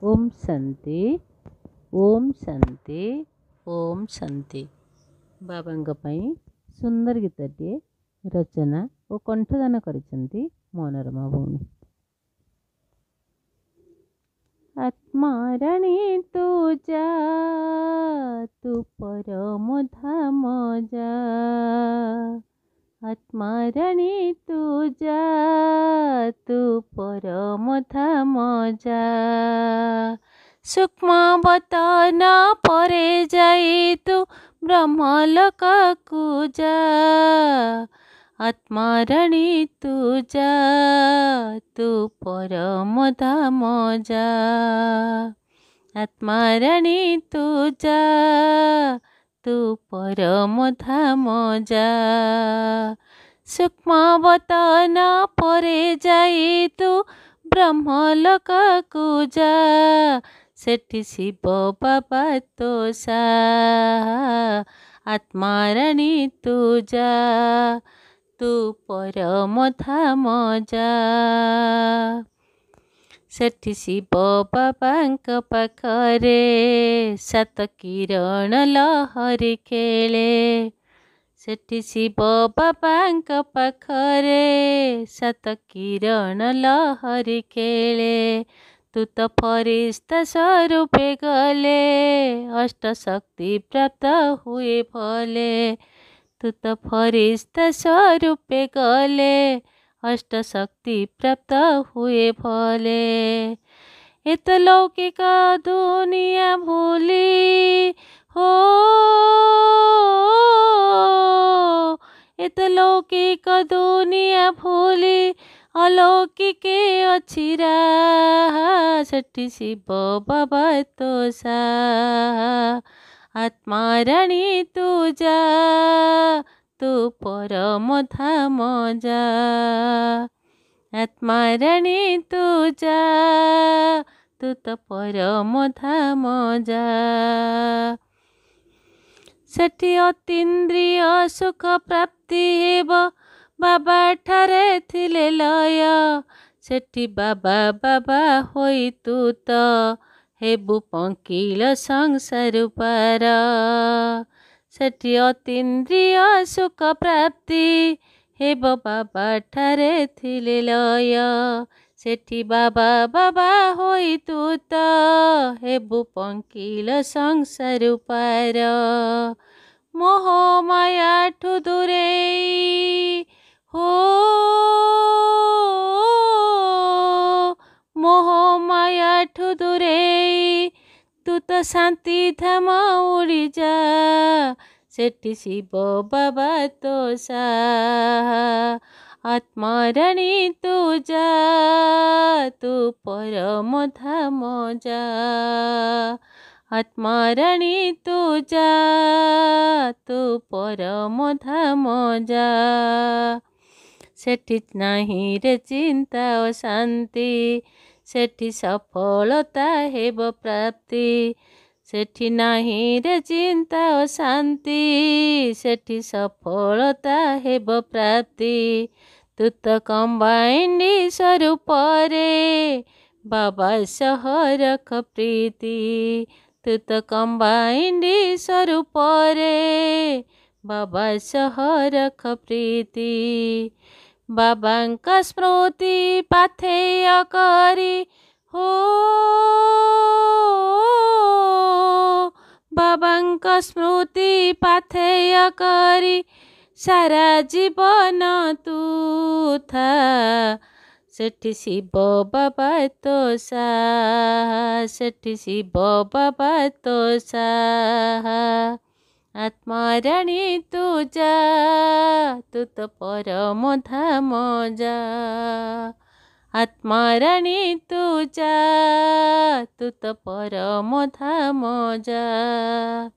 ओम शांति ओम शांति ओम शांति। बाबांग पई सुंदर गीतटे रचना और कंठदान करिसेंती मनोरमा भौणी। आत्मा राणी तू जा तू परम धाम जा, आत्मा राणी तू जा तू परम धाम जा। सूक्ष्म बतन परे जाई तू ब्रह्मलोक को जा, आत्मा राणी तू जा तू परम धाम जा, आत्मा राणी तू जा तू परम धाम जा। सूक्ष्म बतन परे जाई तू ब्रह्मलोक को जा, सेठी शिव बाबा तो सा, आत्मा राणी तू जा तू परम धाम जा। सेठी शिव बाबांक पाखरे सात किरण लहरी खेले, सेठी शिव बाबांक पाखरे सात किरण लहरी खेले। तू तो फरिश्ता स्वरूपे गले अष्ट शक्ति प्राप्त हुए भले, तू तो फरिश्ता स्वरूपे गले अष्ट शक्ति प्राप्त हुए भले। इत लौकिक दुनिया भूली हो, इत लौकिक दुनिया भूली अलौकिक अछि राह, सेठी शिव बाबा तो सा, आत्मा राणी तू जा तू परम धाम जा, आत्मा राणी तू जा तू तो परम धाम जा। सेठी अतीन्द्रिय सुख प्राप्ति हेब बाबा ठारे थिले लय, सेठी बाबा बाबा होई तू तो हेबु पंकिल संसार पार। सेठी अतीन्द्रिय सुख प्राप्ति हेब बाबा ठारे थिले लय, सेठी बाबा बाबा होई तू तो हेबु पंकिल संसार पार। मोह माया ठु दूरेई हो, मोह माया ठु दूरेई तू तो शांति धाम उड़ी जा, सेठी शिव बाबा तो सा, आत्मा राणी तू जा तू परम धाम जा, आत्मा राणी तू जा तू परम धाम जा। सेठी नहीं रे चिंता और शांति, सेठी सफलता हेब प्राप्ति, सेठी नहीं रे चिंता और शांति, सेठी सफलता हेब प्राप्ति। तू तो कंबाइंड स्वरूप रे बाबा सह रख प्रीति, तू तो कंबाइंड स्वरूप रे बाबा सह रख प्रीति। बाबांका स्मृति पाथेय करी हो, बाबांका स्मृति पाथेय करी सारा जीवन तू था, सेठी शिव बाबा तो सा, सेठी शिव बाबा तो सा, आत्मा राणी तू जा तू तो परम धाम जा, आत्मा राणी तू जा तू तो परम धाम जा।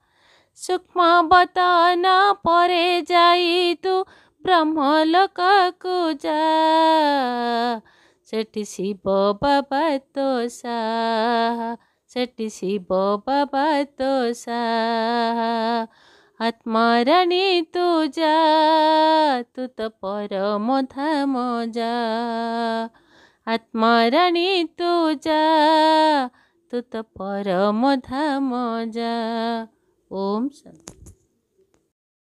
सूक्ष्म बतन परे जाई तू ब्रह्मलोक को जा, सेठी शिव बाबा तो सा, सेठी शिव बाबा तो सा, आत्मा राणी तू जा तू तो परम धाम जा, आत्मा राणी तू जा ତୁ ତ ପରମ ଧାମ ଯା। ଓମ୍ ଶାନ୍ତି।